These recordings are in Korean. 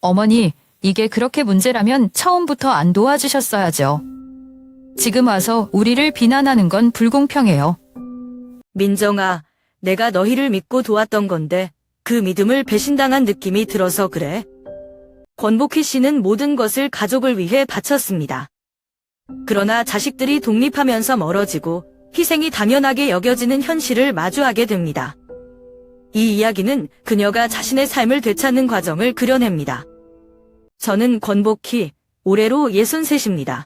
어머니, 이게 그렇게 문제라면 처음부터 안 도와주셨어야죠. 지금 와서 우리를 비난하는 건 불공평해요. 민정아, 내가 너희를 믿고 도왔던 건데 그 믿음을 배신당한 느낌이 들어서 그래. 권복희 씨는 모든 것을 가족을 위해 바쳤습니다. 그러나 자식들이 독립하면서 멀어지고 희생이 당연하게 여겨지는 현실을 마주하게 됩니다. 이 이야기는 그녀가 자신의 삶을 되찾는 과정을 그려냅니다. 저는 권복희, 올해로 63입니다.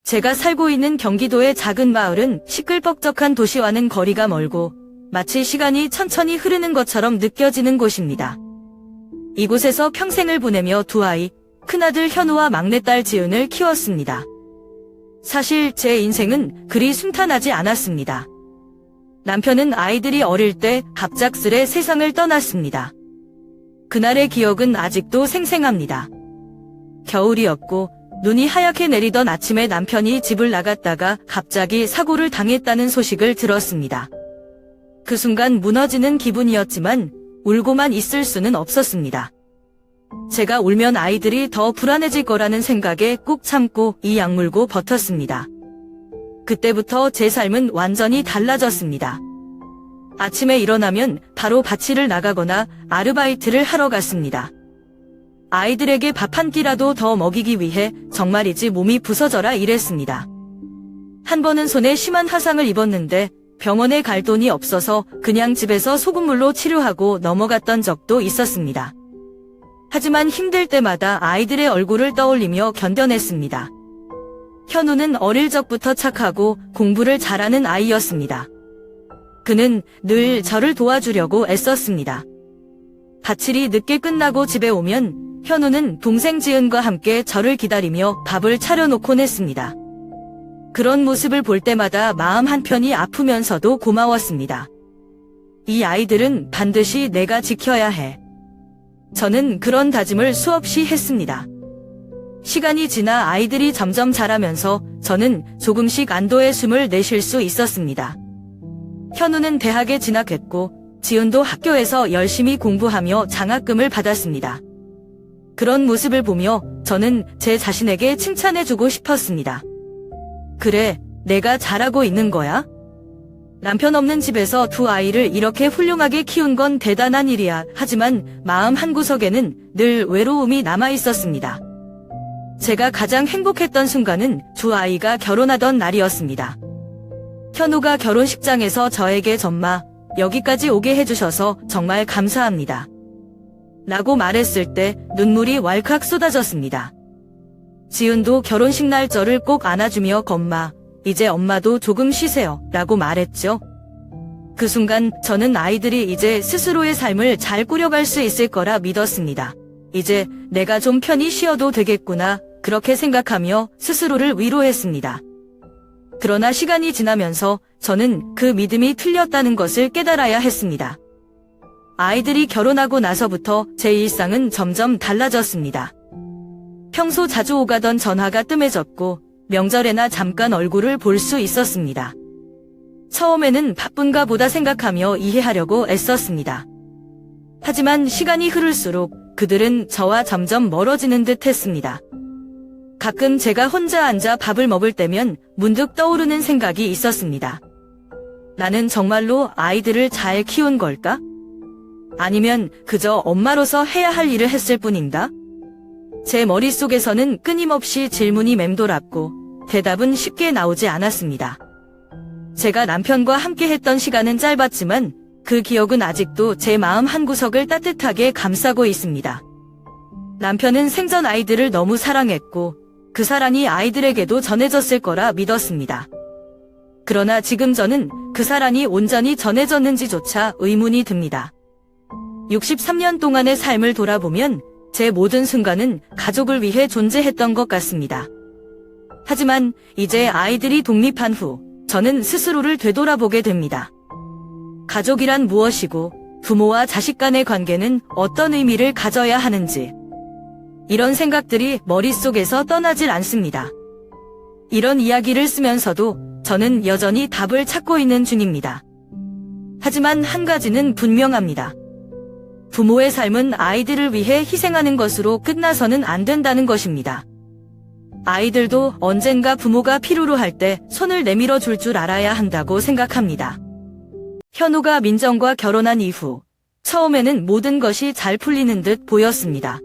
제가 살고 있는 경기도의 작은 마을은 시끌벅적한 도시와는 거리가 멀고 마치 시간이 천천히 흐르는 것처럼 느껴지는 곳입니다. 이곳에서 평생을 보내며 두 아이, 큰아들 현우와 막내딸 지은을 키웠습니다. 사실 제 인생은 그리 순탄하지 않았습니다. 남편은 아이들이 어릴 때 갑작스레 세상을 떠났습니다. 그날의 기억은 아직도 생생합니다. 겨울이었고 눈이 하얗게 내리던 아침에 남편이 집을 나갔다가 갑자기 사고를 당했다는 소식을 들었습니다. 그 순간 무너지는 기분이었지만 울고만 있을 수는 없었습니다. 제가 울면 아이들이 더 불안해질 거라는 생각에 꾹 참고 이 약물고 버텼습니다. 그때부터 제 삶은 완전히 달라졌습니다. 아침에 일어나면 바로 밭일을 나가거나 아르바이트를 하러 갔습니다. 아이들에게 밥 한 끼라도 더 먹이기 위해 정말이지 몸이 부서져라 일했습니다. 한 번은 손에 심한 화상을 입었는데 병원에 갈 돈이 없어서 그냥 집에서 소금물로 치료하고 넘어갔던 적도 있었습니다. 하지만 힘들 때마다 아이들의 얼굴을 떠올리며 견뎌냈습니다. 현우는 어릴 적부터 착하고 공부를 잘하는 아이였습니다. 그는 늘 저를 도와주려고 애썼습니다. 밭일이 늦게 끝나고 집에 오면 현우는 동생 지은과 함께 저를 기다리며 밥을 차려놓곤 했습니다. 그런 모습을 볼 때마다 마음 한편이 아프면서도 고마웠습니다. 이 아이들은 반드시 내가 지켜야 해. 저는 그런 다짐을 수없이 했습니다. 시간이 지나 아이들이 점점 자라면서 저는 조금씩 안도의 숨을 내쉴 수 있었습니다. 현우는 대학에 진학했고 지은도 학교에서 열심히 공부하며 장학금을 받았습니다. 그런 모습을 보며 저는 제 자신에게 칭찬해주고 싶었습니다. 그래, 내가 잘하고 있는 거야? 남편 없는 집에서 두 아이를 이렇게 훌륭하게 키운 건 대단한 일이야. 하지만 마음 한구석에는 늘 외로움이 남아있었습니다. 제가 가장 행복했던 순간은 두 아이가 결혼하던 날이었습니다. 현우가 결혼식장에서 저에게 "전마, 여기까지 오게 해주셔서 정말 감사합니다. 라고 말했을 때 눈물이 왈칵 쏟아졌습니다. 지은도 결혼식 날 저를 꼭 안아주며 "건마, 이제 엄마도 조금 쉬세요. 라고 말했죠. 그 순간 저는 아이들이 이제 스스로의 삶을 잘 꾸려갈 수 있을 거라 믿었습니다. 이제 내가 좀 편히 쉬어도 되겠구나, 그렇게 생각하며 스스로를 위로했습니다. 그러나 시간이 지나면서 저는 그 믿음이 틀렸다는 것을 깨달아야 했습니다. 아이들이 결혼하고 나서부터 제 일상은 점점 달라졌습니다. 평소 자주 오가던 전화가 뜸해졌고 명절에나 잠깐 얼굴을 볼 수 있었습니다. 처음에는 바쁜가 보다 생각하며 이해하려고 애썼습니다. 하지만 시간이 흐를수록 그들은 저와 점점 멀어지는 듯 했습니다. 가끔 제가 혼자 앉아 밥을 먹을 때면 문득 떠오르는 생각이 있었습니다. 나는 정말로 아이들을 잘 키운 걸까? 아니면 그저 엄마로서 해야 할 일을 했을 뿐인가? 제 머릿속에서는 끊임없이 질문이 맴돌았고 대답은 쉽게 나오지 않았습니다. 제가 남편과 함께 했던 시간은 짧았지만 그 기억은 아직도 제 마음 한구석을 따뜻하게 감싸고 있습니다. 남편은 생전 아이들을 너무 사랑했고 그 사랑이 아이들에게도 전해졌을 거라 믿었습니다. 그러나 지금 저는 그 사랑이 온전히 전해졌는지조차 의문이 듭니다. 63년 동안의 삶을 돌아보면 제 모든 순간은 가족을 위해 존재했던 것 같습니다. 하지만 이제 아이들이 독립한 후 저는 스스로를 되돌아보게 됩니다. 가족이란 무엇이고 부모와 자식 간의 관계는 어떤 의미를 가져야 하는지, 이런 생각들이 머릿속에서 떠나질 않습니다. 이런 이야기를 쓰면서도 저는 여전히 답을 찾고 있는 중입니다. 하지만 한 가지는 분명합니다. 부모의 삶은 아이들을 위해 희생하는 것으로 끝나서는 안 된다는 것입니다. 아이들도 언젠가 부모가 필요로 할 때 손을 내밀어 줄 줄 알아야 한다고 생각합니다. 현우가 민정과 결혼한 이후 처음에는 모든 것이 잘 풀리는 듯 보였습니다.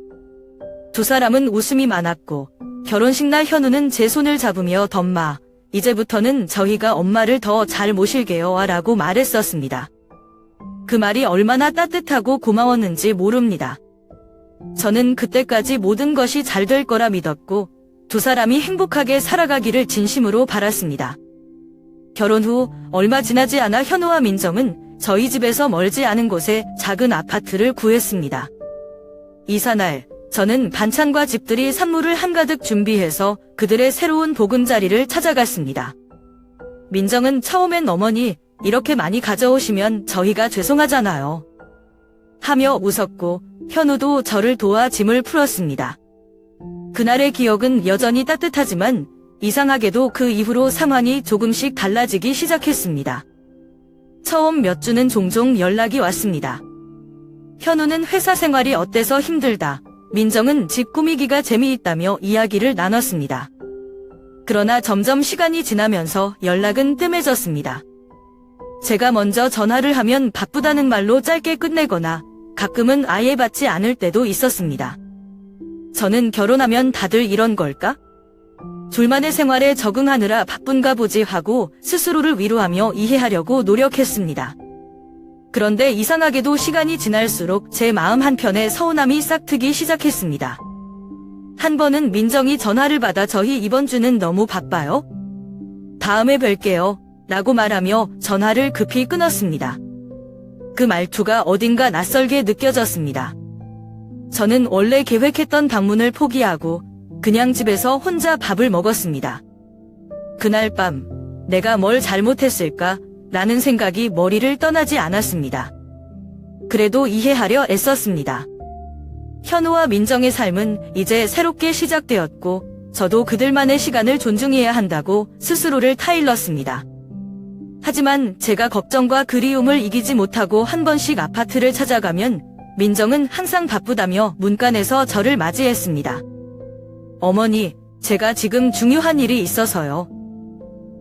두 사람은 웃음이 많았고 결혼식 날 현우는 제 손을 잡으며 덤마, 이제부터는 저희가 엄마를 더 잘 모실게요 라고 말했었습니다. 그 말이 얼마나 따뜻하고 고마웠는지 모릅니다. 저는 그때까지 모든 것이 잘 될 거라 믿었고 두 사람이 행복하게 살아가기를 진심으로 바랐습니다. 결혼 후 얼마 지나지 않아 현우와 민정은 저희 집에서 멀지 않은 곳에 작은 아파트를 구했습니다. 이사날, 저는 반찬과 집들이 산물을 한가득 준비해서 그들의 새로운 보금자리를 찾아갔습니다. 민정은 처음엔 어머니, 이렇게 많이 가져오시면 저희가 죄송하잖아요. 하며 웃었고 현우도 저를 도와 짐을 풀었습니다. 그날의 기억은 여전히 따뜻하지만 이상하게도 그 이후로 상황이 조금씩 달라지기 시작했습니다. 처음 몇 주는 종종 연락이 왔습니다. 현우는 회사 생활이 어때서 힘들다, 민정은 집 꾸미기가 재미있다며 이야기를 나눴습니다. 그러나 점점 시간이 지나면서 연락은 뜸해졌습니다. 제가 먼저 전화를 하면 바쁘다는 말로 짧게 끝내거나 가끔은 아예 받지 않을 때도 있었습니다. 저는 결혼하면 다들 이런 걸까? 둘만의 생활에 적응하느라 바쁜가 보지 하고 스스로를 위로하며 이해하려고 노력했습니다. 그런데 이상하게도 시간이 지날수록 제 마음 한편에 서운함이 싹트기 시작했습니다. 한 번은 민정이 전화를 받아 저희 이번 주는 너무 바빠요. 다음에 뵐게요. 라고 말하며 전화를 급히 끊었습니다. 그 말투가 어딘가 낯설게 느껴졌습니다. 저는 원래 계획했던 방문을 포기하고 그냥 집에서 혼자 밥을 먹었습니다. 그날 밤 내가 뭘 잘못했을까? 라는 생각이 머리를 떠나지 않았습니다. 그래도 이해하려 애썼습니다. 현우와 민정의 삶은 이제 새롭게 시작되었고 저도 그들만의 시간을 존중해야 한다고 스스로를 타일렀습니다. 하지만 제가 걱정과 그리움을 이기지 못하고 한 번씩 아파트를 찾아가면 민정은 항상 바쁘다며 문간에서 저를 맞이했습니다. 어머니, 제가 지금 중요한 일이 있어서요.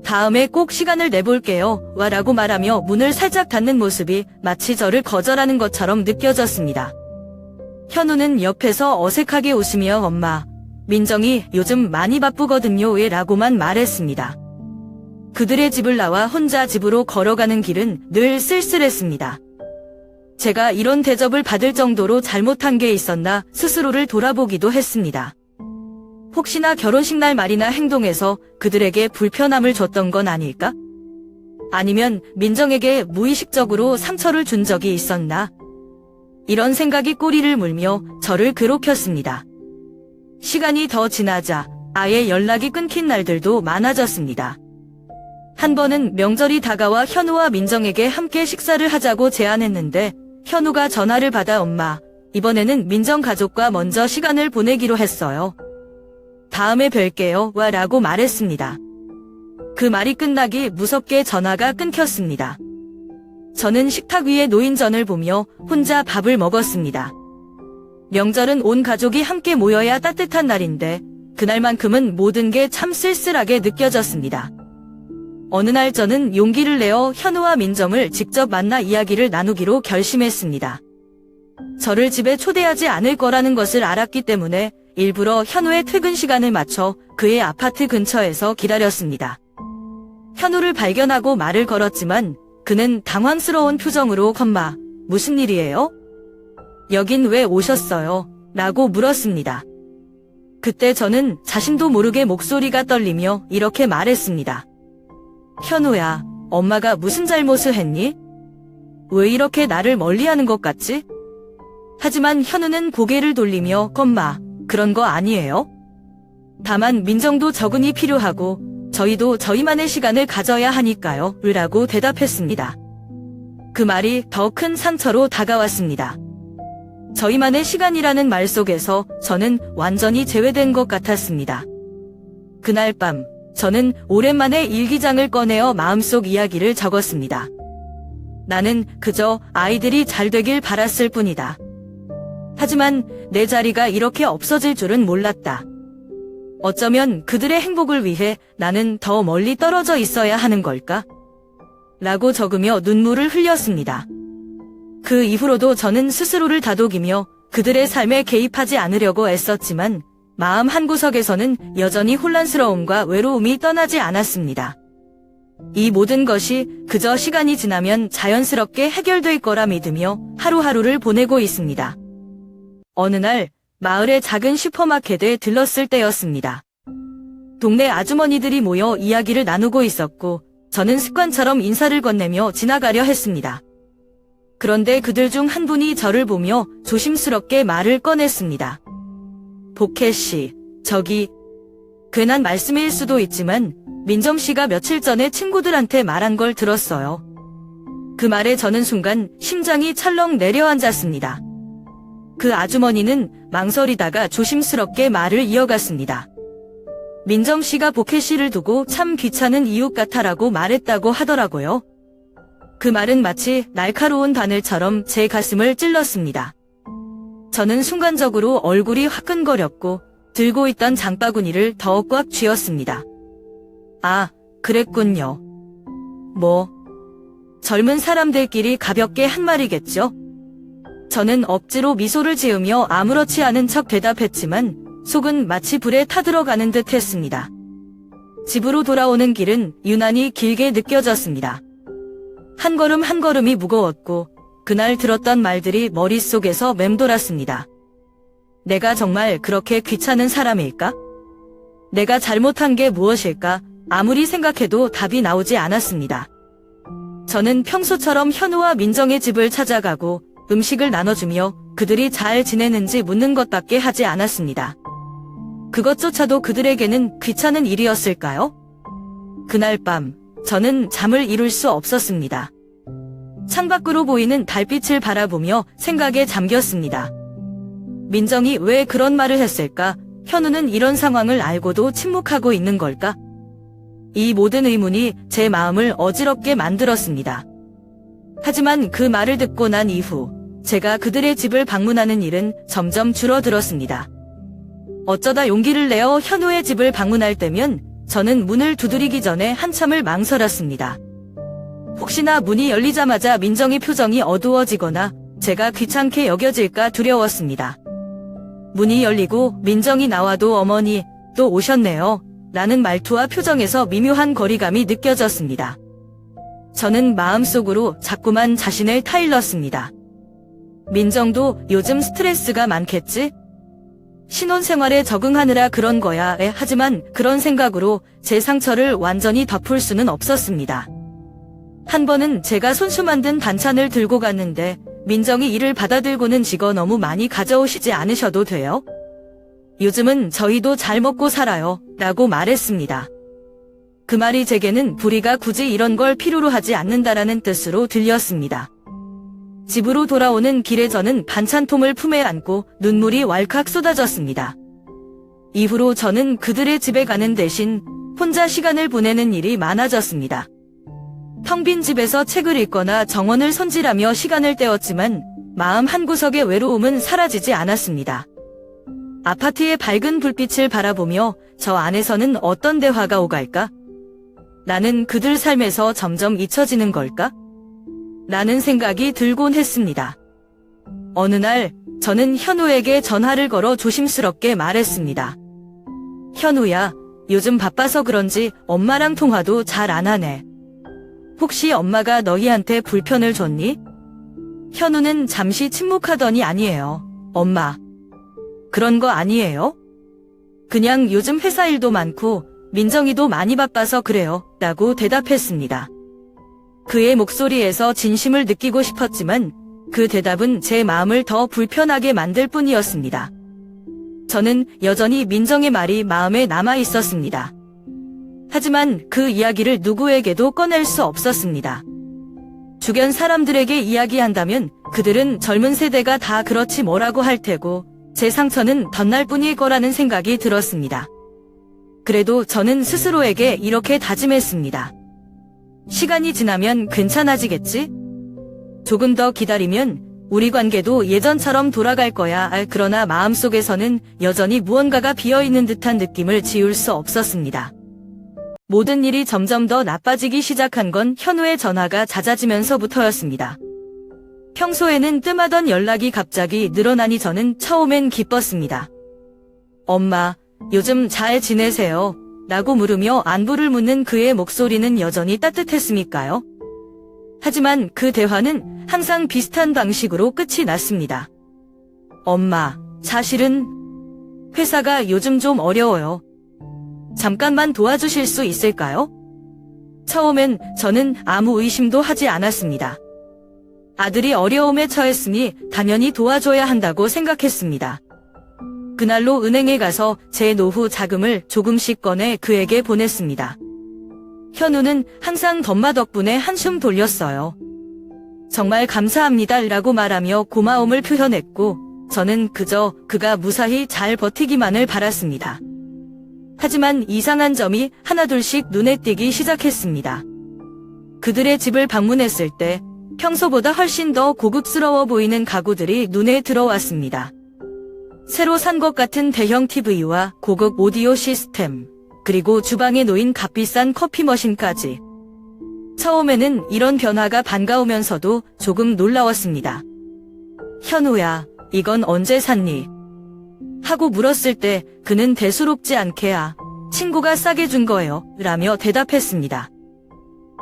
다음에 꼭 시간을 내볼게요. 라고 말하며 문을 살짝 닫는 모습이 마치 저를 거절하는 것처럼 느껴졌습니다. 현우는 옆에서 어색하게 웃으며 엄마, 민정이 요즘 많이 바쁘거든요. 라고만 말했습니다. 그들의 집을 나와 혼자 집으로 걸어가는 길은 늘 쓸쓸했습니다. 제가 이런 대접을 받을 정도로 잘못한 게 있었나 스스로를 돌아보기도 했습니다. 혹시나 결혼식 날 말이나 행동에서 그들에게 불편함을 줬던 건 아닐까? 아니면 민정에게 무의식적으로 상처를 준 적이 있었나? 이런 생각이 꼬리를 물며 저를 괴롭혔습니다. 시간이 더 지나자 아예 연락이 끊긴 날들도 많아졌습니다. 한 번은 명절이 다가와 현우와 민정에게 함께 식사를 하자고 제안했는데 현우가 전화를 받아 엄마, 이번에는 민정 가족과 먼저 시간을 보내기로 했어요. 다음에 뵐게요. 라고 말했습니다. 그 말이 끝나기 무섭게 전화가 끊겼습니다. 저는 식탁 위에 놓인 전을 보며 혼자 밥을 먹었습니다. 명절은 온 가족이 함께 모여야 따뜻한 날인데 그날만큼은 모든 게 참 쓸쓸하게 느껴졌습니다. 어느 날 저는 용기를 내어 현우와 민정을 직접 만나 이야기를 나누기로 결심했습니다. 저를 집에 초대하지 않을 거라는 것을 알았기 때문에 일부러 현우의 퇴근 시간을 맞춰 그의 아파트 근처에서 기다렸습니다. 현우를 발견하고 말을 걸었지만 그는 당황스러운 표정으로 엄마, 무슨 일이에요? 여긴 왜 오셨어요? 라고 물었습니다. 그때 저는 자신도 모르게 목소리가 떨리며 이렇게 말했습니다. 현우야, 엄마가 무슨 잘못을 했니? 왜 이렇게 나를 멀리하는 것 같지? 하지만 현우는 고개를 돌리며 엄마, 그런 거 아니에요? 다만 민정도 적응이 필요하고 저희도 저희만의 시간을 가져야 하니까요. 라고 대답했습니다. 그 말이 더 큰 상처로 다가왔습니다. 저희만의 시간이라는 말 속에서 저는 완전히 제외된 것 같았습니다. 그날 밤 저는 오랜만에 일기장을 꺼내어 마음속 이야기를 적었습니다. 나는 그저 아이들이 잘 되길 바랐을 뿐이다. 하지만 내 자리가 이렇게 없어질 줄은 몰랐다. 어쩌면 그들의 행복을 위해 나는 더 멀리 떨어져 있어야 하는 걸까? 라고 적으며 눈물을 흘렸습니다. 그 이후로도 저는 스스로를 다독이며 그들의 삶에 개입하지 않으려고 애썼지만 마음 한구석에서는 여전히 혼란스러움과 외로움이 떠나지 않았습니다. 이 모든 것이 그저 시간이 지나면 자연스럽게 해결될 거라 믿으며 하루하루를 보내고 있습니다. 어느 날 마을의 작은 슈퍼마켓에 들렀을 때였습니다. 동네 아주머니들이 모여 이야기를 나누고 있었고 저는 습관처럼 인사를 건네며 지나가려 했습니다. 그런데 그들 중 한 분이 저를 보며 조심스럽게 말을 꺼냈습니다. 복혜 씨, 저기, 괜한 말씀일 수도 있지만 민정 씨가 며칠 전에 친구들한테 말한 걸 들었어요. 그 말에 저는 순간 심장이 철렁 내려앉았습니다. 그 아주머니는 망설이다가 조심스럽게 말을 이어갔습니다. 민정 씨가 복혜 씨를 두고 참 귀찮은 이웃 같아라고 말했다고 하더라고요. 그 말은 마치 날카로운 바늘처럼 제 가슴을 찔렀습니다. 저는 순간적으로 얼굴이 화끈거렸고 들고 있던 장바구니를 더 꽉 쥐었습니다. 아, 그랬군요. 뭐, 젊은 사람들끼리 가볍게 한 말이겠죠? 저는 억지로 미소를 지으며 아무렇지 않은 척 대답했지만 속은 마치 불에 타들어가는 듯 했습니다. 집으로 돌아오는 길은 유난히 길게 느껴졌습니다. 한 걸음 한 걸음이 무거웠고 그날 들었던 말들이 머릿속에서 맴돌았습니다. 내가 정말 그렇게 귀찮은 사람일까? 내가 잘못한 게 무엇일까? 아무리 생각해도 답이 나오지 않았습니다. 저는 평소처럼 현우와 민정의 집을 찾아가고 음식을 나눠주며 그들이 잘 지내는지 묻는 것밖에 하지 않았습니다. 그것조차도 그들에게는 귀찮은 일이었을까요? 그날 밤, 저는 잠을 이룰 수 없었습니다. 창밖으로 보이는 달빛을 바라보며 생각에 잠겼습니다. 민정이 왜 그런 말을 했을까? 현우는 이런 상황을 알고도 침묵하고 있는 걸까? 이 모든 의문이 제 마음을 어지럽게 만들었습니다. 하지만 그 말을 듣고 난 이후 제가 그들의 집을 방문하는 일은 점점 줄어들었습니다. 어쩌다 용기를 내어 현우의 집을 방문할 때면 저는 문을 두드리기 전에 한참을 망설였습니다. 혹시나 문이 열리자마자 민정의 표정이 어두워지거나 제가 귀찮게 여겨질까 두려웠습니다. 문이 열리고 민정이 나와도 어머니, 또 오셨네요. 라는 말투와 표정에서 미묘한 거리감이 느껴졌습니다. 저는 마음속으로 자꾸만 자신을 타일렀습니다. 민정도 요즘 스트레스가 많겠지? 신혼생활에 적응하느라 그런 거야. 하지만 그런 생각으로 제 상처를 완전히 덮을 수는 없었습니다. 한 번은 제가 손수 만든 반찬을 들고 갔는데 민정이 이를 받아들고는 지거 너무 많이 가져오시지 않으셔도 돼요? 요즘은 저희도 잘 먹고 살아요. 라고 말했습니다. 그 말이 제게는 부리가 굳이 이런 걸 필요로 하지 않는다라는 뜻으로 들렸습니다. 집으로 돌아오는 길에 저는 반찬통을 품에 안고 눈물이 왈칵 쏟아졌습니다. 이후로 저는 그들의 집에 가는 대신 혼자 시간을 보내는 일이 많아졌습니다. 텅 빈 집에서 책을 읽거나 정원을 손질하며 시간을 때웠지만 마음 한구석의 외로움은 사라지지 않았습니다. 아파트의 밝은 불빛을 바라보며 저 안에서는 어떤 대화가 오갈까? 나는 그들 삶에서 점점 잊혀지는 걸까? 라는 생각이 들곤 했습니다. 어느 날 저는 현우에게 전화를 걸어 조심스럽게 말했습니다. 현우야, 요즘 바빠서 그런지 엄마랑 통화도 잘 안 하네. 혹시 엄마가 너희한테 불편을 줬니? 현우는 잠시 침묵하더니 아니에요. 엄마. 그런 거 아니에요? 그냥 요즘 회사 일도 많고 민정이도 많이 바빠서 그래요. 라고 대답했습니다. 그의 목소리에서 진심을 느끼고 싶었지만 그 대답은 제 마음을 더 불편하게 만들 뿐이었습니다. 저는 여전히 민정의 말이 마음에 남아 있었습니다. 하지만 그 이야기를 누구에게도 꺼낼 수 없었습니다. 주변 사람들에게 이야기한다면 그들은 젊은 세대가 다 그렇지 뭐라고 할 테고 제 상처는 덧날 뿐일 거라는 생각이 들었습니다. 그래도 저는 스스로에게 이렇게 다짐했습니다. 시간이 지나면 괜찮아지겠지? 조금 더 기다리면 우리 관계도 예전처럼 돌아갈 거야. 그러나 마음속에서는 여전히 무언가가 비어있는 듯한 느낌을 지울 수 없었습니다. 모든 일이 점점 더 나빠지기 시작한 건 현우의 전화가 잦아지면서부터였습니다. 평소에는 뜸하던 연락이 갑자기 늘어나니 저는 처음엔 기뻤습니다. 엄마, 요즘 잘 지내세요? 라고 물으며 안부를 묻는 그의 목소리는 여전히 따뜻했으니까요. 하지만 그 대화는 항상 비슷한 방식으로 끝이 났습니다. 엄마, 사실은 회사가 요즘 좀 어려워요. 잠깐만 도와주실 수 있을까요? 처음엔 저는 아무 의심도 하지 않았습니다. 아들이 어려움에 처했으니 당연히 도와줘야 한다고 생각했습니다. 그날로 은행에 가서 제 노후 자금을 조금씩 꺼내 그에게 보냈습니다. 현우는 항상 덤마 덕분에 한숨 돌렸어요. 정말 감사합니다 라고 말하며 고마움을 표현했고 저는 그저 그가 무사히 잘 버티기만을 바랐습니다. 하지만 이상한 점이 하나둘씩 눈에 띄기 시작했습니다. 그들의 집을 방문했을 때 평소보다 훨씬 더 고급스러워 보이는 가구들이 눈에 들어왔습니다. 새로 산 것 같은 대형 TV와 고급 오디오 시스템, 그리고 주방에 놓인 값비싼 커피 머신까지. 처음에는 이런 변화가 반가우면서도 조금 놀라웠습니다. 현우야, 이건 언제 샀니? 하고 물었을 때 그는 대수롭지 않게 친구가 싸게 준 거예요 라며 대답했습니다.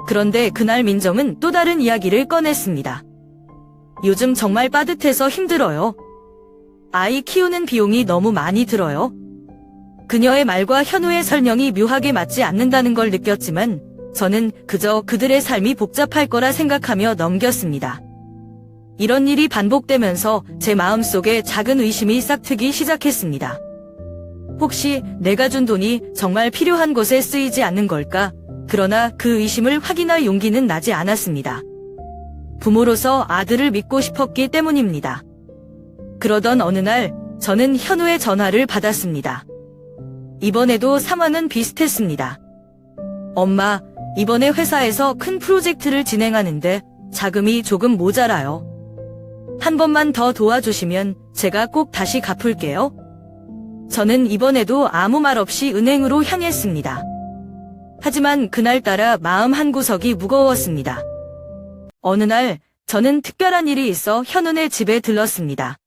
그런데 그날 민정은 또 다른 이야기를 꺼냈습니다. 요즘 정말 빠듯해서 힘들어요. 아이 키우는 비용이 너무 많이 들어요. 그녀의 말과 현우의 설명이 묘하게 맞지 않는다는 걸 느꼈지만 저는 그저 그들의 삶이 복잡할 거라 생각하며 넘겼습니다. 이런 일이 반복되면서 제 마음속에 작은 의심이 싹트기 시작했습니다. 혹시 내가 준 돈이 정말 필요한 곳에 쓰이지 않는 걸까? 그러나 그 의심을 확인할 용기는 나지 않았습니다. 부모로서 아들을 믿고 싶었기 때문입니다. 그러던 어느 날 저는 현우의 전화를 받았습니다. 이번에도 상황은 비슷했습니다. 엄마, 이번에 회사에서 큰 프로젝트를 진행하는데 자금이 조금 모자라요. 한 번만 더 도와주시면 제가 꼭 다시 갚을게요. 저는 이번에도 아무 말 없이 은행으로 향했습니다. 하지만 그날따라 마음 한구석이 무거웠습니다. 어느 날 저는 특별한 일이 있어 현우네 집에 들렀습니다.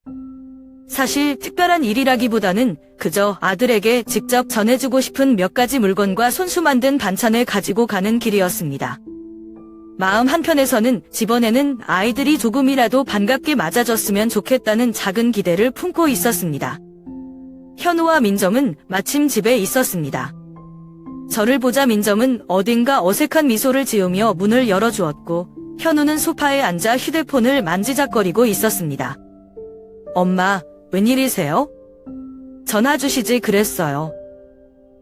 사실 특별한 일이라기보다는 그저 아들에게 직접 전해주고 싶은 몇 가지 물건과 손수 만든 반찬을 가지고 가는 길이었습니다. 마음 한편에서는 집안에는 아이들이 조금이라도 반갑게 맞아줬으면 좋겠다는 작은 기대를 품고 있었습니다. 현우와 민정은 마침 집에 있었습니다. 저를 보자 민정은 어딘가 어색한 미소를 지으며 문을 열어주었고 현우는 소파에 앉아 휴대폰을 만지작거리고 있었습니다. 엄마, 웬일이세요? 전화 주시지 그랬어요.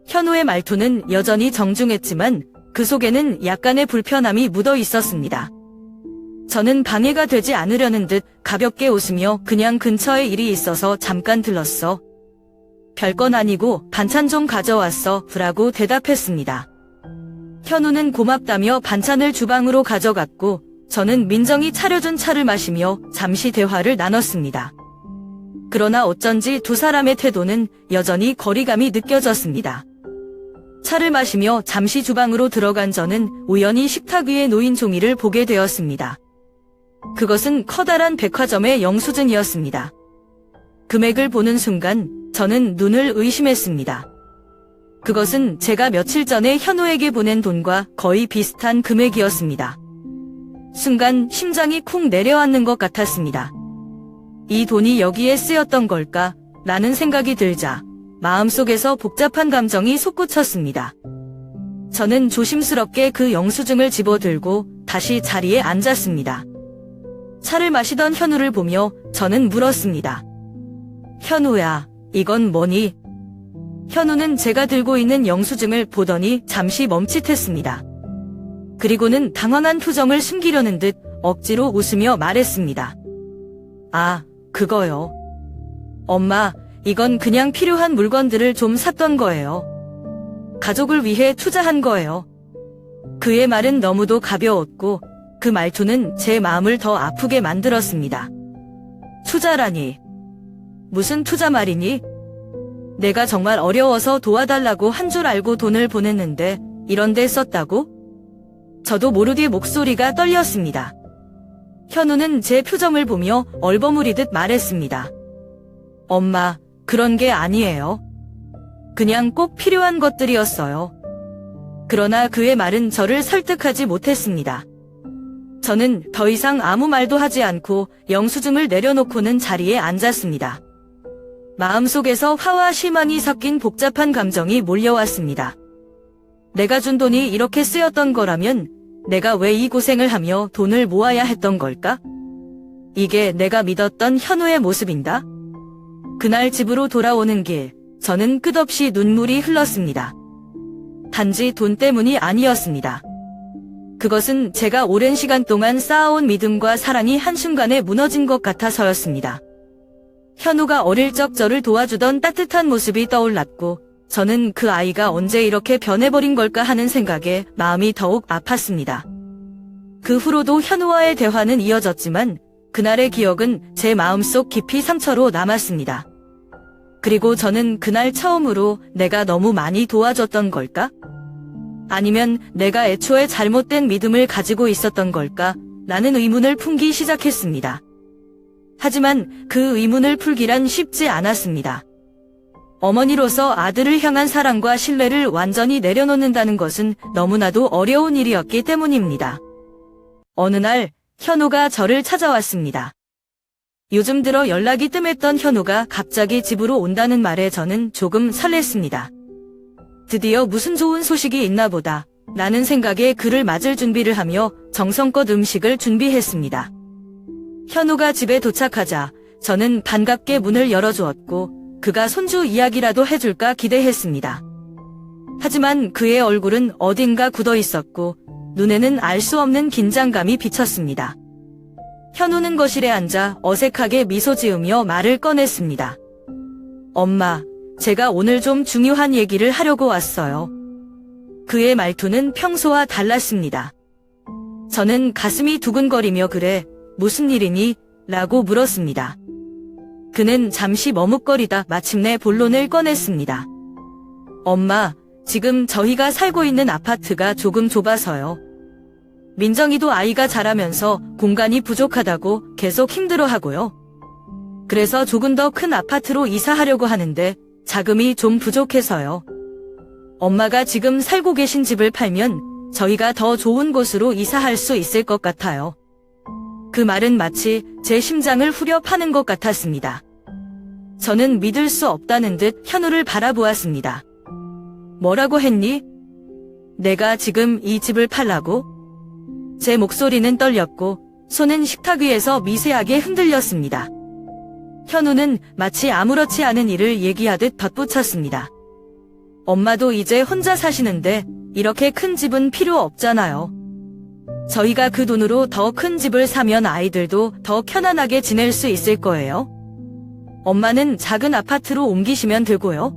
현우의 말투는 여전히 정중했지만 그 속에는 약간의 불편함이 묻어 있었습니다. 저는 방해가 되지 않으려는 듯 가볍게 웃으며 그냥 근처에 일이 있어서 잠깐 들렀어. 별건 아니고 반찬 좀 가져왔어 라고 대답했습니다. 현우는 고맙다며 반찬을 주방으로 가져갔고 저는 민정이 차려준 차를 마시며 잠시 대화를 나눴습니다. 그러나 어쩐지 두 사람의 태도는 여전히 거리감이 느껴졌습니다. 차를 마시며 잠시 주방으로 들어간 저는 우연히 식탁 위에 놓인 종이를 보게 되었습니다. 그것은 커다란 백화점의 영수증이었습니다. 금액을 보는 순간 저는 눈을 의심했습니다. 그것은 제가 며칠 전에 현우에게 보낸 돈과 거의 비슷한 금액이었습니다. 순간 심장이 쿵 내려앉는 것 같았습니다. 이 돈이 여기에 쓰였던 걸까? 라는 생각이 들자 마음속에서 복잡한 감정이 솟구쳤습니다. 저는 조심스럽게 그 영수증을 집어들고 다시 자리에 앉았습니다. 차를 마시던 현우를 보며 저는 물었습니다. 현우야, 이건 뭐니? 현우는 제가 들고 있는 영수증을 보더니 잠시 멈칫했습니다. 그리고는 당황한 표정을 숨기려는 듯 억지로 웃으며 말했습니다. 아, 그거요. 엄마, 이건 그냥 필요한 물건들을 좀 샀던 거예요. 가족을 위해 투자한 거예요. 그의 말은 너무도 가벼웠고 그 말투는 제 마음을 더 아프게 만들었습니다. 투자라니. 무슨 투자 말이니? 내가 정말 어려워서 도와달라고 한 줄 알고 돈을 보냈는데 이런 데 썼다고? 저도 모르게 목소리가 떨렸습니다. 현우는 제 표정을 보며 얼버무리듯 말했습니다. 엄마, 그런 게 아니에요. 그냥 꼭 필요한 것들이었어요. 그러나 그의 말은 저를 설득하지 못했습니다. 저는 더 이상 아무 말도 하지 않고 영수증을 내려놓고는 자리에 앉았습니다. 마음속에서 화와 실망이 섞인 복잡한 감정이 몰려왔습니다. 내가 준 돈이 이렇게 쓰였던 거라면 내가 왜 이 고생을 하며 돈을 모아야 했던 걸까? 이게 내가 믿었던 현우의 모습인가? 그날 집으로 돌아오는 길, 저는 끝없이 눈물이 흘렀습니다. 단지 돈 때문이 아니었습니다. 그것은 제가 오랜 시간 동안 쌓아온 믿음과 사랑이 한순간에 무너진 것 같아서였습니다. 현우가 어릴 적 저를 도와주던 따뜻한 모습이 떠올랐고, 저는 그 아이가 언제 이렇게 변해버린 걸까 하는 생각에 마음이 더욱 아팠습니다. 그 후로도 현우와의 대화는 이어졌지만, 그날의 기억은 제 마음속 깊이 상처로 남았습니다. 그리고 저는 그날 처음으로 내가 너무 많이 도와줬던 걸까? 아니면 내가 애초에 잘못된 믿음을 가지고 있었던 걸까? 라는 의문을 품기 시작했습니다. 하지만 그 의문을 풀기란 쉽지 않았습니다. 어머니로서 아들을 향한 사랑과 신뢰를 완전히 내려놓는다는 것은 너무나도 어려운 일이었기 때문입니다. 어느 날 현우가 저를 찾아왔습니다. 요즘 들어 연락이 뜸했던 현우가 갑자기 집으로 온다는 말에 저는 조금 설렜습니다. 드디어 무슨 좋은 소식이 있나 보다 라는 생각에 그를 맞을 준비를 하며 정성껏 음식을 준비했습니다. 현우가 집에 도착하자 저는 반갑게 문을 열어주었고 그가 손주 이야기라도 해줄까 기대했습니다. 하지만 그의 얼굴은 어딘가 굳어 있었고 눈에는 알 수 없는 긴장감이 비쳤습니다. 현우는 거실에 앉아 어색하게 미소 지으며 말을 꺼냈습니다. 엄마, 제가 오늘 좀 중요한 얘기를 하려고 왔어요. 그의 말투는 평소와 달랐습니다. 저는 가슴이 두근거리며 그래, 무슨 일이니? 라고 물었습니다. 그는 잠시 머뭇거리다 마침내 본론을 꺼냈습니다. 엄마, 지금 저희가 살고 있는 아파트가 조금 좁아서요. 민정이도 아이가 자라면서 공간이 부족하다고 계속 힘들어하고요. 그래서 조금 더 큰 아파트로 이사하려고 하는데 자금이 좀 부족해서요. 엄마가 지금 살고 계신 집을 팔면 저희가 더 좋은 곳으로 이사할 수 있을 것 같아요. 그 말은 마치 제 심장을 후려 파는 것 같았습니다. 저는 믿을 수 없다는 듯 현우를 바라보았습니다. 뭐라고 했니? 내가 지금 이 집을 팔라고? 제 목소리는 떨렸고 손은 식탁 위에서 미세하게 흔들렸습니다. 현우는 마치 아무렇지 않은 일을 얘기하듯 덧붙였습니다. 엄마도 이제 혼자 사시는데 이렇게 큰 집은 필요 없잖아요. 저희가 그 돈으로 더 큰 집을 사면 아이들도 더 편안하게 지낼 수 있을 거예요. 엄마는 작은 아파트로 옮기시면 되고요.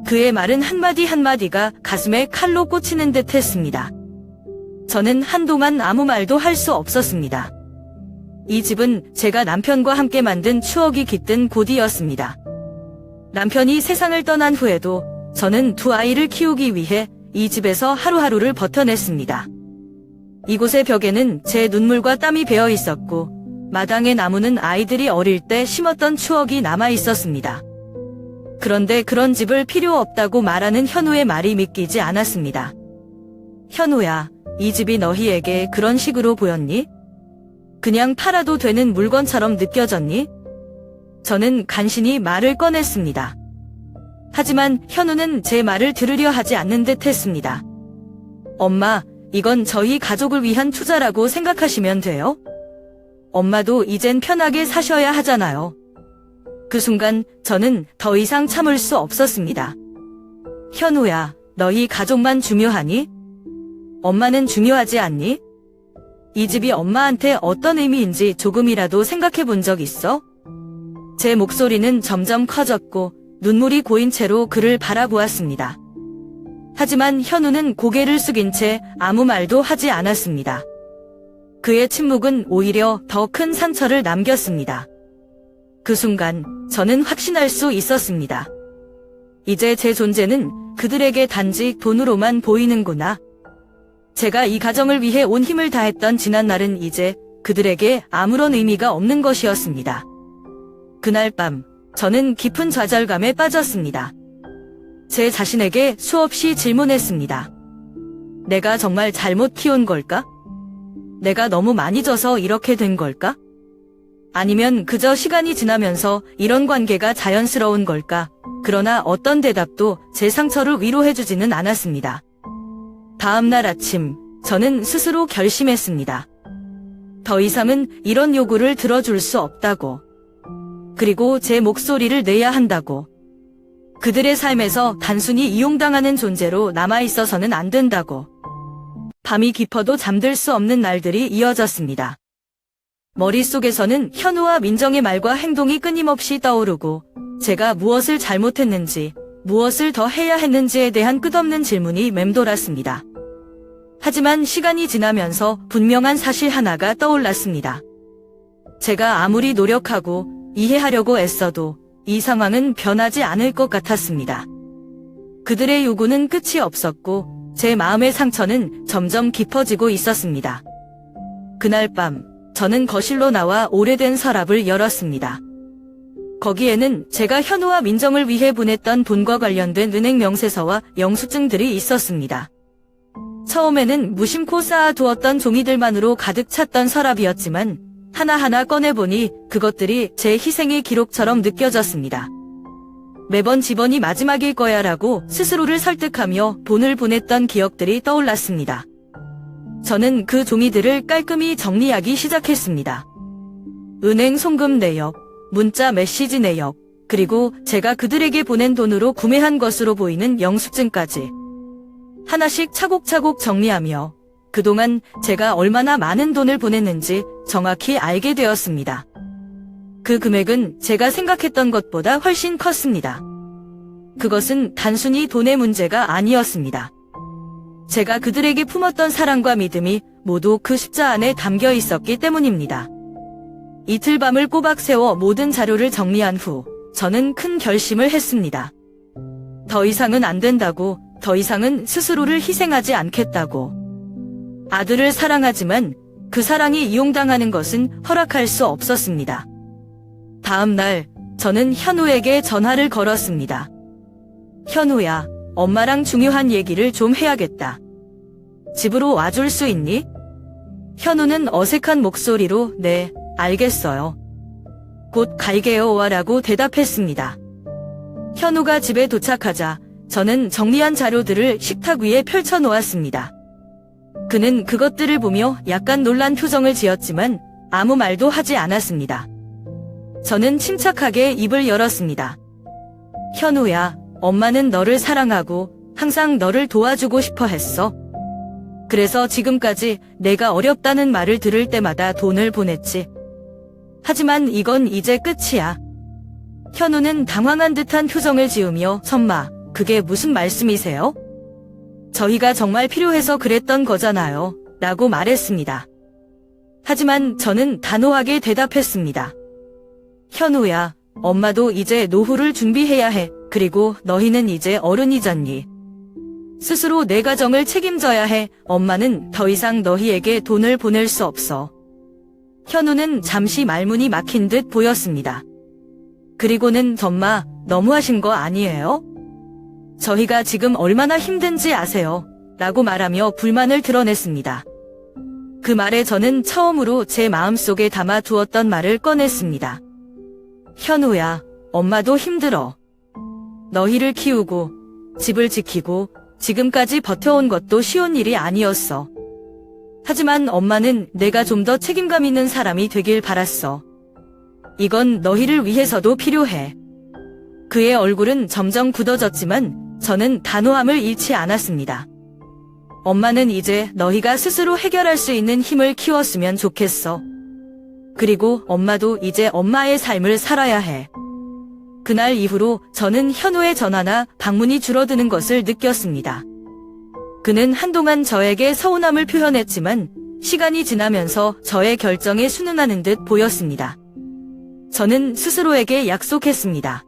그의 말은 한마디 한마디가 가슴에 칼로 꽂히는 듯 했습니다. 저는 한동안 아무 말도 할 수 없었습니다. 이 집은 제가 남편과 함께 만든 추억이 깃든 곳이었습니다. 남편이 세상을 떠난 후에도 저는 두 아이를 키우기 위해 이 집에서 하루하루를 버텨냈습니다. 이곳의 벽에는 제 눈물과 땀이 배어 있었고 마당의 나무는 아이들이 어릴 때 심었던 추억이 남아 있었습니다. 그런데 그런 집을 필요 없다고 말하는 현우의 말이 믿기지 않았습니다. 현우야, 이 집이 너희에게 그런 식으로 보였니? 그냥 팔아도 되는 물건처럼 느껴졌니? 저는 간신히 말을 꺼냈습니다. 하지만 현우는 제 말을 들으려 하지 않는 듯 했습니다. 엄마, 이건 저희 가족을 위한 투자라고 생각하시면 돼요? 엄마도 이젠 편하게 사셔야 하잖아요. 그 순간 저는 더 이상 참을 수 없었습니다. 현우야, 너희 가족만 중요하니? 엄마는 중요하지 않니? 이 집이 엄마한테 어떤 의미인지 조금이라도 생각해 본 적 있어? 제 목소리는 점점 커졌고 눈물이 고인 채로 그를 바라보았습니다. 하지만 현우는 고개를 숙인 채 아무 말도 하지 않았습니다. 그의 침묵은 오히려 더 큰 상처를 남겼습니다. 그 순간 저는 확신할 수 있었습니다. 이제 제 존재는 그들에게 단지 돈으로만 보이는구나. 제가 이 가정을 위해 온 힘을 다했던 지난날은 이제 그들에게 아무런 의미가 없는 것이었습니다. 그날 밤, 저는 깊은 좌절감에 빠졌습니다. 제 자신에게 수없이 질문했습니다. 내가 정말 잘못 키운 걸까? 내가 너무 많이 져서 이렇게 된 걸까? 아니면 그저 시간이 지나면서 이런 관계가 자연스러운 걸까? 그러나 어떤 대답도 제 상처를 위로해주지는 않았습니다. 다음 날 아침, 저는 스스로 결심했습니다. 더 이상은 이런 요구를 들어줄 수 없다고. 그리고 제 목소리를 내야 한다고. 그들의 삶에서 단순히 이용당하는 존재로 남아있어서는 안 된다고. 밤이 깊어도 잠들 수 없는 날들이 이어졌습니다. 머릿속에서는 현우와 민정의 말과 행동이 끊임없이 떠오르고 제가 무엇을 잘못했는지, 무엇을 더 해야 했는지에 대한 끝없는 질문이 맴돌았습니다. 하지만 시간이 지나면서 분명한 사실 하나가 떠올랐습니다. 제가 아무리 노력하고 이해하려고 애써도 이 상황은 변하지 않을 것 같았습니다. 그들의 요구는 끝이 없었고 제 마음의 상처는 점점 깊어지고 있었습니다. 그날 밤, 저는 거실로 나와 오래된 서랍을 열었습니다. 거기에는 제가 현우와 민정을 위해 보냈던 돈과 관련된 은행 명세서와 영수증들이 있었습니다. 처음에는 무심코 쌓아두었던 종이들만으로 가득 찼던 서랍이었지만 하나하나 꺼내보니 그것들이 제 희생의 기록처럼 느껴졌습니다. 매번 집원이 마지막일 거야 라고 스스로를 설득하며 돈을 보냈던 기억들이 떠올랐습니다. 저는 그 종이들을 깔끔히 정리하기 시작했습니다. 은행 송금 내역, 문자 메시지 내역, 그리고 제가 그들에게 보낸 돈으로 구매한 것으로 보이는 영수증까지. 하나씩 차곡차곡 정리하며 그동안 제가 얼마나 많은 돈을 보냈는지 정확히 알게 되었습니다. 그 금액은 제가 생각했던 것보다 훨씬 컸습니다. 그것은 단순히 돈의 문제가 아니었습니다. 제가 그들에게 품었던 사랑과 믿음이 모두 그 숫자 안에 담겨 있었기 때문입니다. 이틀 밤을 꼬박 세워 모든 자료를 정리한 후 저는 큰 결심을 했습니다. 더 이상은 안 된다고, 더 이상은 스스로를 희생하지 않겠다고. 아들을 사랑하지만 그 사랑이 이용당하는 것은 허락할 수 없었습니다. 다음 날 저는 현우에게 전화를 걸었습니다. 현우야, 엄마랑 중요한 얘기를 좀 해야겠다. 집으로 와줄 수 있니? 현우는 어색한 목소리로 네, 알겠어요. 곧 갈게요 라고 대답했습니다. 현우가 집에 도착하자 저는 정리한 자료들을 식탁 위에 펼쳐 놓았습니다. 그는 그것들을 보며 약간 놀란 표정을 지었지만 아무 말도 하지 않았습니다. 저는 침착하게 입을 열었습니다. 현우야, 엄마는 너를 사랑하고 항상 너를 도와주고 싶어 했어. 그래서 지금까지 내가 어렵다는 말을 들을 때마다 돈을 보냈지. 하지만 이건 이제 끝이야. 현우는 당황한 듯한 표정을 지으며 엄마, 그게 무슨 말씀이세요? 저희가 정말 필요해서 그랬던 거잖아요. 라고 말했습니다. 하지만 저는 단호하게 대답했습니다. 현우야, 엄마도 이제 노후를 준비해야 해. 그리고 너희는 이제 어른이잖니. 스스로 내 가정을 책임져야 해. 엄마는 더 이상 너희에게 돈을 보낼 수 없어. 현우는 잠시 말문이 막힌 듯 보였습니다. 그리고는 엄마, 너무하신 거 아니에요? 저희가 지금 얼마나 힘든지 아세요? 라고 말하며 불만을 드러냈습니다. 그 말에 저는 처음으로 제 마음속에 담아 두었던 말을 꺼냈습니다. 현우야, 엄마도 힘들어. 너희를 키우고 집을 지키고 지금까지 버텨온 것도 쉬운 일이 아니었어. 하지만 엄마는 내가 좀 더 책임감 있는 사람이 되길 바랐어. 이건 너희를 위해서도 필요해. 그의 얼굴은 점점 굳어졌지만 저는 단호함을 잃지 않았습니다. 엄마는 이제 너희가 스스로 해결할 수 있는 힘을 키웠으면 좋겠어. 그리고 엄마도 이제 엄마의 삶을 살아야 해. 그날 이후로 저는 현우의 전화나 방문이 줄어드는 것을 느꼈습니다. 그는 한동안 저에게 서운함을 표현했지만 시간이 지나면서 저의 결정에 순응하는 듯 보였습니다. 저는 스스로에게 약속했습니다.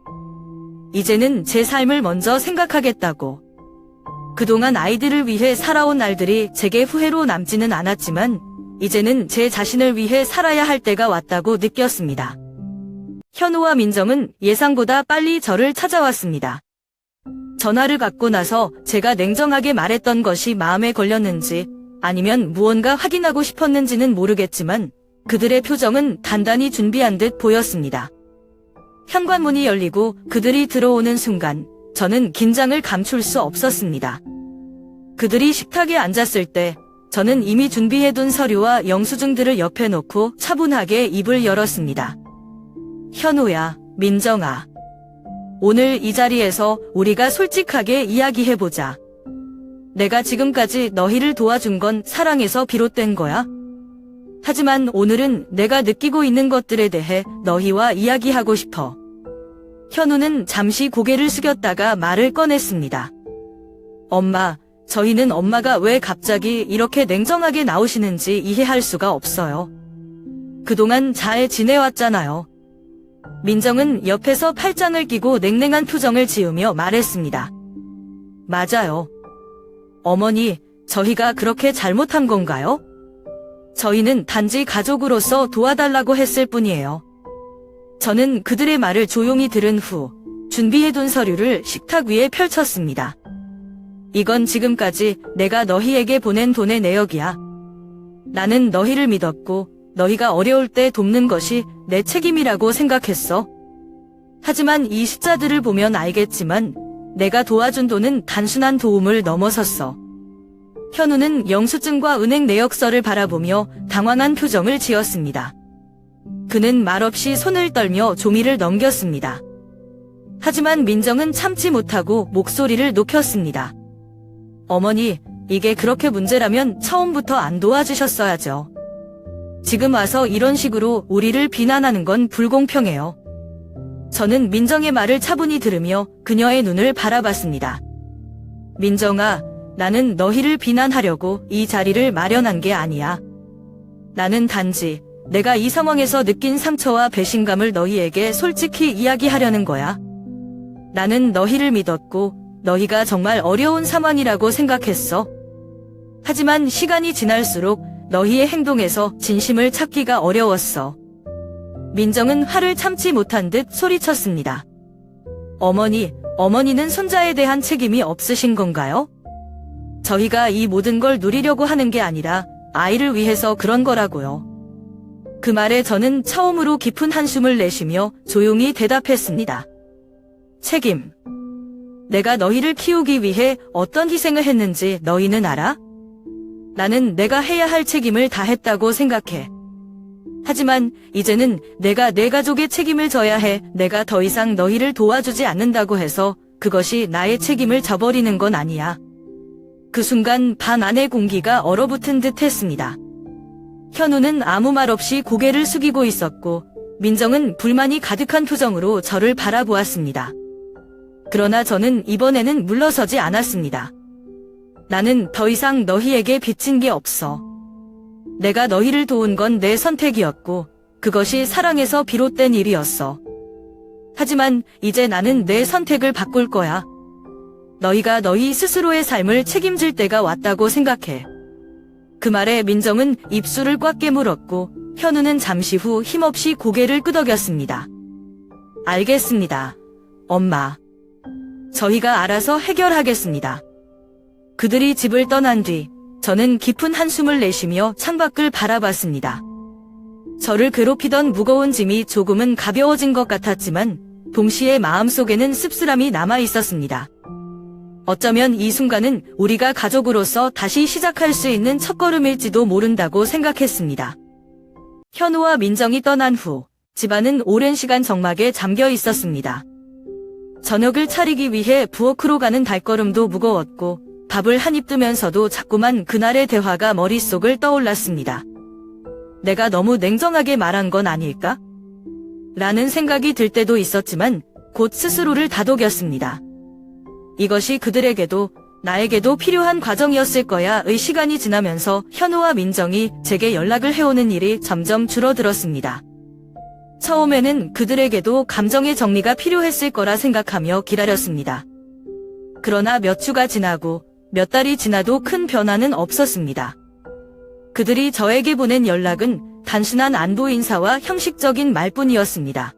이제는 제 삶을 먼저 생각하겠다고. 그동안 아이들을 위해 살아온 날들이 제게 후회로 남지는 않았지만 이제는 제 자신을 위해 살아야 할 때가 왔다고 느꼈습니다. 현우와 민정은 예상보다 빨리 저를 찾아왔습니다. 전화를 받고 나서 제가 냉정하게 말했던 것이 마음에 걸렸는지 아니면 무언가 확인하고 싶었는지는 모르겠지만 그들의 표정은 단단히 준비한 듯 보였습니다. 현관문이 열리고 그들이 들어오는 순간 저는 긴장을 감출 수 없었습니다. 그들이 식탁에 앉았을 때 저는 이미 준비해둔 서류와 영수증들을 옆에 놓고 차분하게 입을 열었습니다. 현우야, 민정아. 오늘 이 자리에서 우리가 솔직하게 이야기해보자. 내가 지금까지 너희를 도와준 건 사랑에서 비롯된 거야. 하지만 오늘은 내가 느끼고 있는 것들에 대해 너희와 이야기하고 싶어. 현우는 잠시 고개를 숙였다가 말을 꺼냈습니다. 엄마, 저희는 엄마가 왜 갑자기 이렇게 냉정하게 나오시는지 이해할 수가 없어요. 그동안 잘 지내왔잖아요. 민정은 옆에서 팔짱을 끼고 냉랭한 표정을 지으며 말했습니다. 맞아요. 어머니, 저희가 그렇게 잘못한 건가요? 저희는 단지 가족으로서 도와달라고 했을 뿐이에요. 저는 그들의 말을 조용히 들은 후 준비해둔 서류를 식탁 위에 펼쳤습니다. 이건 지금까지 내가 너희에게 보낸 돈의 내역이야. 나는 너희를 믿었고 너희가 어려울 때 돕는 것이 내 책임이라고 생각했어. 하지만 이 숫자들을 보면 알겠지만 내가 도와준 돈은 단순한 도움을 넘어섰어. 현우는 영수증과 은행 내역서를 바라보며 당황한 표정을 지었습니다. 그는 말없이 손을 떨며 종이를 넘겼습니다. 하지만 민정은 참지 못하고 목소리를 높였습니다. 어머니, 이게 그렇게 문제라면 처음부터 안 도와주셨어야죠. 지금 와서 이런 식으로 우리를 비난하는 건 불공평해요. 저는 민정의 말을 차분히 들으며 그녀의 눈을 바라봤습니다. 민정아, 나는 너희를 비난하려고 이 자리를 마련한 게 아니야. 나는 단지 내가 이 상황에서 느낀 상처와 배신감을 너희에게 솔직히 이야기하려는 거야. 나는 너희를 믿었고 너희가 정말 어려운 상황이라고 생각했어. 하지만 시간이 지날수록 너희의 행동에서 진심을 찾기가 어려웠어. 민정은 화를 참지 못한 듯 소리쳤습니다. 어머니는 손자에 대한 책임이 없으신 건가요? 저희가 이 모든 걸 누리려고 하는 게 아니라 아이를 위해서 그런 거라고요. 그 말에 저는 처음으로 깊은 한숨을 내쉬며 조용히 대답했습니다. 책임. 내가 너희를 키우기 위해 어떤 희생을 했는지 너희는 알아? 나는 내가 해야 할 책임을 다했다고 생각해. 하지만 이제는 내가 내 가족의 책임을 져야 해. 내가 더 이상 너희를 도와주지 않는다고 해서 그것이 나의 책임을 져버리는 건 아니야. 그 순간 방 안의 공기가 얼어붙은 듯 했습니다. 현우는 아무 말 없이 고개를 숙이고 있었고 민정은 불만이 가득한 표정으로 저를 바라보았습니다. 그러나 저는 이번에는 물러서지 않았습니다. 나는 더 이상 너희에게 빚진 게 없어. 내가 너희를 도운 건 내 선택이었고 그것이 사랑에서 비롯된 일이었어. 하지만 이제 나는 내 선택을 바꿀 거야. 너희가 너희 스스로의 삶을 책임질 때가 왔다고 생각해. 그 말에 민정은 입술을 꽉 깨물었고 현우는 잠시 후 힘없이 고개를 끄덕였습니다. 알겠습니다, 엄마. 저희가 알아서 해결하겠습니다. 그들이 집을 떠난 뒤 저는 깊은 한숨을 내쉬며 창밖을 바라봤습니다. 저를 괴롭히던 무거운 짐이 조금은 가벼워진 것 같았지만 동시에 마음속에는 씁쓸함이 남아 있었습니다. 어쩌면 이 순간은 우리가 가족으로서 다시 시작할 수 있는 첫걸음일지도 모른다고 생각했습니다. 현우와 민정이 떠난 후 집안은 오랜 시간 정막에 잠겨 있었습니다. 저녁을 차리기 위해 부엌으로 가는 발걸음도 무거웠고 밥을 한입 뜨면서도 자꾸만 그날의 대화가 머릿속을 떠올랐습니다. 내가 너무 냉정하게 말한 건 아닐까? 라는 생각이 들 때도 있었지만 곧 스스로를 다독였습니다. 이것이 그들에게도 나에게도 필요한 과정이었을 거야의 시간이 지나면서 현우와 민정이 제게 연락을 해오는 일이 점점 줄어들었습니다. 처음에는 그들에게도 감정의 정리가 필요했을 거라 생각하며 기다렸습니다. 그러나 몇 주가 지나고 몇 달이 지나도 큰 변화는 없었습니다. 그들이 저에게 보낸 연락은 단순한 안부 인사와 형식적인 말뿐이었습니다.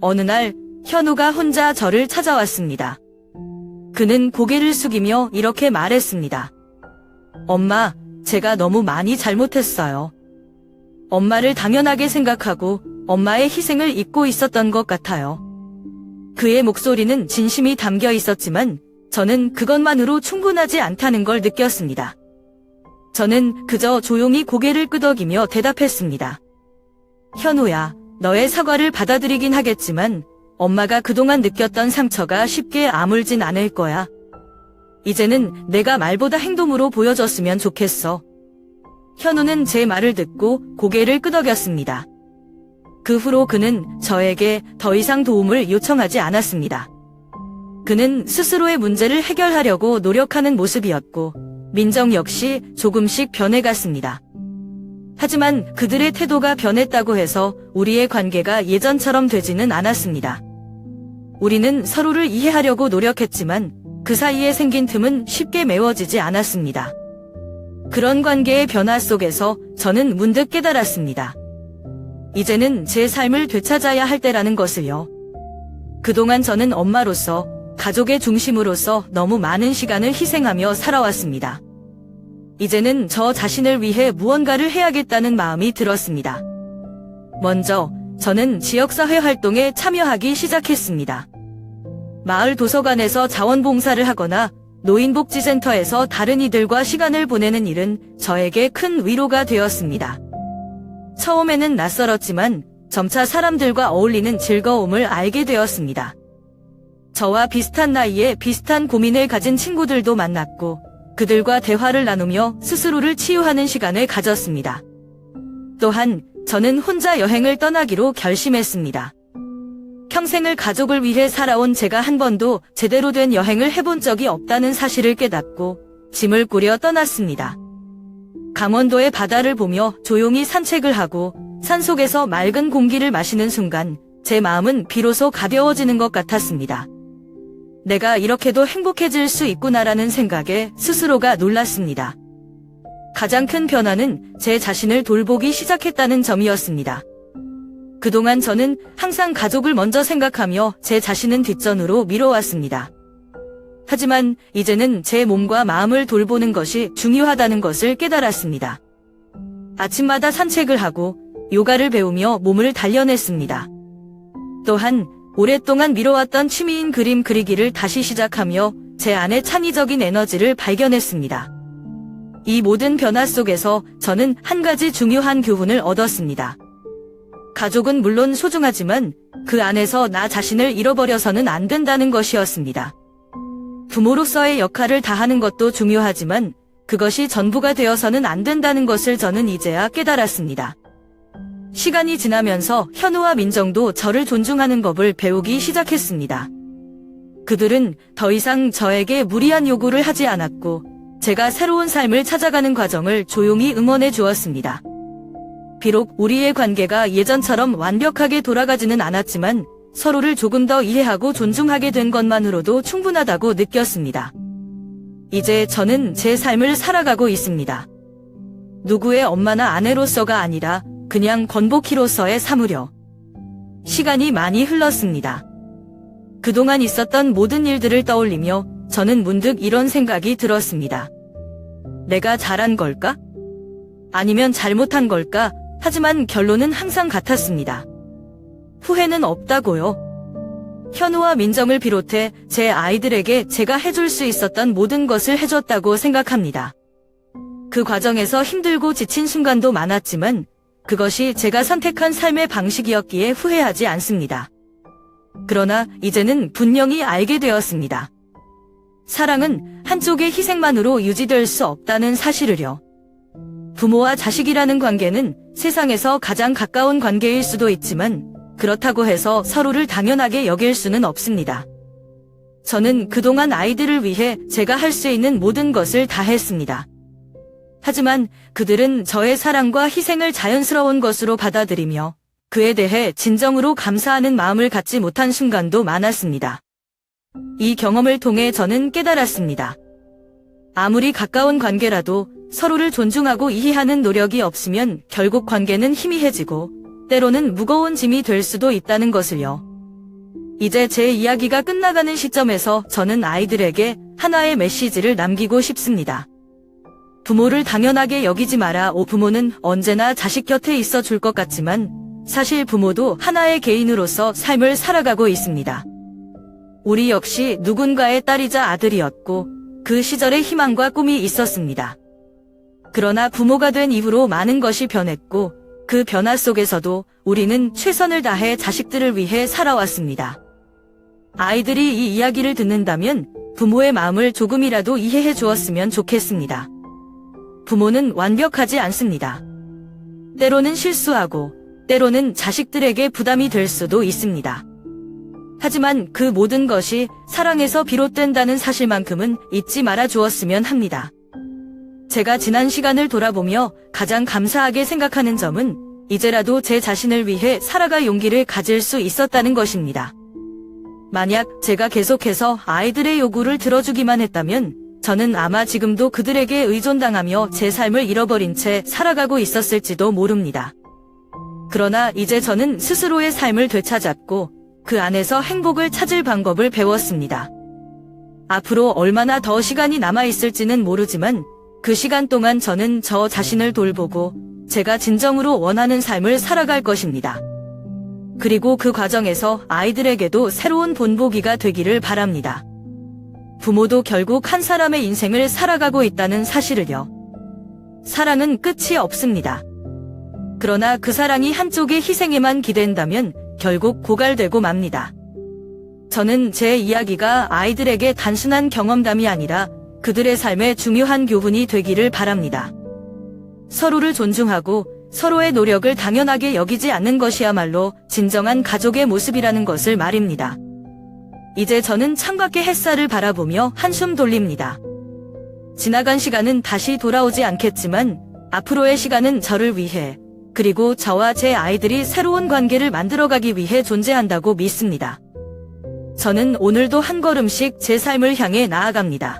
어느 날 현우가 혼자 저를 찾아왔습니다. 그는 고개를 숙이며 이렇게 말했습니다. 엄마, 제가 너무 많이 잘못했어요. 엄마를 당연하게 생각하고 엄마의 희생을 잊고 있었던 것 같아요. 그의 목소리는 진심이 담겨 있었지만 저는 그것만으로 충분하지 않다는 걸 느꼈습니다. 저는 그저 조용히 고개를 끄덕이며 대답했습니다. 현우야, 너의 사과를 받아들이긴 하겠지만 엄마가 그동안 느꼈던 상처가 쉽게 아물진 않을 거야. 이제는 내가 말보다 행동으로 보여줬으면 좋겠어. 현우는 제 말을 듣고 고개를 끄덕였습니다. 그 후로 그는 저에게 더 이상 도움을 요청하지 않았습니다. 그는 스스로의 문제를 해결하려고 노력하는 모습이었고, 민정 역시 조금씩 변해갔습니다. 하지만 그들의 태도가 변했다고 해서 우리의 관계가 예전처럼 되지는 않았습니다. 우리는 서로를 이해하려고 노력했지만 그 사이에 생긴 틈은 쉽게 메워지지 않았습니다. 그런 관계의 변화 속에서 저는 문득 깨달았습니다. 이제는 제 삶을 되찾아야 할 때라는 것을요. 그동안 저는 엄마로서, 가족의 중심으로서 너무 많은 시간을 희생하며 살아왔습니다. 이제는 저 자신을 위해 무언가를 해야겠다는 마음이 들었습니다. 먼저 저는 지역사회 활동에 참여하기 시작했습니다. 마을 도서관에서 자원봉사를 하거나 노인복지센터에서 다른 이들과 시간을 보내는 일은 저에게 큰 위로가 되었습니다. 처음에는 낯설었지만 점차 사람들과 어울리는 즐거움을 알게 되었습니다. 저와 비슷한 나이에 비슷한 고민을 가진 친구들도 만났고 그들과 대화를 나누며 스스로를 치유하는 시간을 가졌습니다. 또한 저는 혼자 여행을 떠나기로 결심했습니다. 평생을 가족을 위해 살아온 제가 한 번도 제대로 된 여행을 해본 적이 없다는 사실을 깨닫고 짐을 꾸려 떠났습니다. 강원도의 바다를 보며 조용히 산책을 하고 산속에서 맑은 공기를 마시는 순간 제 마음은 비로소 가벼워지는 것 같았습니다. 내가 이렇게도 행복해질 수 있구나라는 생각에 스스로가 놀랐습니다. 가장 큰 변화는 제 자신을 돌보기 시작했다는 점이었습니다. 그동안 저는 항상 가족을 먼저 생각하며 제 자신은 뒷전으로 미뤄왔습니다. 하지만 이제는 제 몸과 마음을 돌보는 것이 중요하다는 것을 깨달았습니다. 아침마다 산책을 하고 요가를 배우며 몸을 단련했습니다. 또한 오랫동안 미뤄왔던 취미인 그림 그리기를 다시 시작하며 제 안의 창의적인 에너지를 발견했습니다. 이 모든 변화 속에서 저는 한 가지 중요한 교훈을 얻었습니다. 가족은 물론 소중하지만 그 안에서 나 자신을 잃어버려서는 안 된다는 것이었습니다. 부모로서의 역할을 다하는 것도 중요하지만 그것이 전부가 되어서는 안 된다는 것을 저는 이제야 깨달았습니다. 시간이 지나면서 현우와 민정도 저를 존중하는 법을 배우기 시작했습니다. 그들은 더 이상 저에게 무리한 요구를 하지 않았고 제가 새로운 삶을 찾아가는 과정을 조용히 응원해 주었습니다. 비록 우리의 관계가 예전처럼 완벽하게 돌아가지는 않았지만 서로를 조금 더 이해하고 존중하게 된 것만으로도 충분하다고 느꼈습니다. 이제 저는 제 삶을 살아가고 있습니다. 누구의 엄마나 아내로서가 아니라 그냥 권복희로서의 사무려. 시간이 많이 흘렀습니다. 그동안 있었던 모든 일들을 떠올리며 저는 문득 이런 생각이 들었습니다. 내가 잘한 걸까? 아니면 잘못한 걸까? 하지만 결론은 항상 같았습니다. 후회는 없다고요. 현우와 민정을 비롯해 제 아이들에게 제가 해줄 수 있었던 모든 것을 해줬다고 생각합니다. 그 과정에서 힘들고 지친 순간도 많았지만 그것이 제가 선택한 삶의 방식이었기에 후회하지 않습니다. 그러나 이제는 분명히 알게 되었습니다. 사랑은 한쪽의 희생만으로 유지될 수 없다는 사실을요. 부모와 자식이라는 관계는 세상에서 가장 가까운 관계일 수도 있지만 그렇다고 해서 서로를 당연하게 여길 수는 없습니다. 저는 그동안 아이들을 위해 제가 할 수 있는 모든 것을 다 했습니다. 하지만 그들은 저의 사랑과 희생을 자연스러운 것으로 받아들이며 그에 대해 진정으로 감사하는 마음을 갖지 못한 순간도 많았습니다. 이 경험을 통해 저는 깨달았습니다. 아무리 가까운 관계라도 서로를 존중하고 이해하는 노력이 없으면 결국 관계는 희미해지고 때로는 무거운 짐이 될 수도 있다는 것을요. 이제 제 이야기가 끝나가는 시점에서 저는 아이들에게 하나의 메시지를 남기고 싶습니다. 부모를 당연하게 여기지 마라. 부모는 언제나 자식 곁에 있어 줄 것 같지만 사실 부모도 하나의 개인으로서 삶을 살아가고 있습니다. 우리 역시 누군가의 딸이자 아들이었고 그 시절에 희망과 꿈이 있었습니다. 그러나 부모가 된 이후로 많은 것이 변했고 그 변화 속에서도 우리는 최선을 다해 자식들을 위해 살아왔습니다. 아이들이 이 이야기를 듣는다면 부모의 마음을 조금이라도 이해해 주었으면 좋겠습니다. 부모는 완벽하지 않습니다. 때로는 실수하고 때로는 자식들에게 부담이 될 수도 있습니다. 하지만 그 모든 것이 사랑에서 비롯된다는 사실만큼은 잊지 말아 주었으면 합니다. 제가 지난 시간을 돌아보며 가장 감사하게 생각하는 점은 이제라도 제 자신을 위해 살아갈 용기를 가질 수 있었다는 것입니다. 만약 제가 계속해서 아이들의 요구를 들어주기만 했다면 저는 아마 지금도 그들에게 의존당하며 제 삶을 잃어버린 채 살아가고 있었을지도 모릅니다. 그러나 이제 저는 스스로의 삶을 되찾았고 그 안에서 행복을 찾을 방법을 배웠습니다. 앞으로 얼마나 더 시간이 남아있을지는 모르지만 그 시간 동안 저는 저 자신을 돌보고 제가 진정으로 원하는 삶을 살아갈 것입니다. 그리고 그 과정에서 아이들에게도 새로운 본보기가 되기를 바랍니다. 부모도 결국 한 사람의 인생을 살아가고 있다는 사실을요. 사랑은 끝이 없습니다. 그러나 그 사랑이 한쪽의 희생에만 기댄다면 결국 고갈되고 맙니다. 저는 제 이야기가 아이들에게 단순한 경험담이 아니라 그들의 삶에 중요한 교훈이 되기를 바랍니다. 서로를 존중하고 서로의 노력을 당연하게 여기지 않는 것이야말로 진정한 가족의 모습이라는 것을 말입니다. 이제 저는 창밖의 햇살을 바라보며 한숨 돌립니다. 지나간 시간은 다시 돌아오지 않겠지만 앞으로의 시간은 저를 위해 그리고 저와 제 아이들이 새로운 관계를 만들어가기 위해 존재한다고 믿습니다. 저는 오늘도 한 걸음씩 제 삶을 향해 나아갑니다.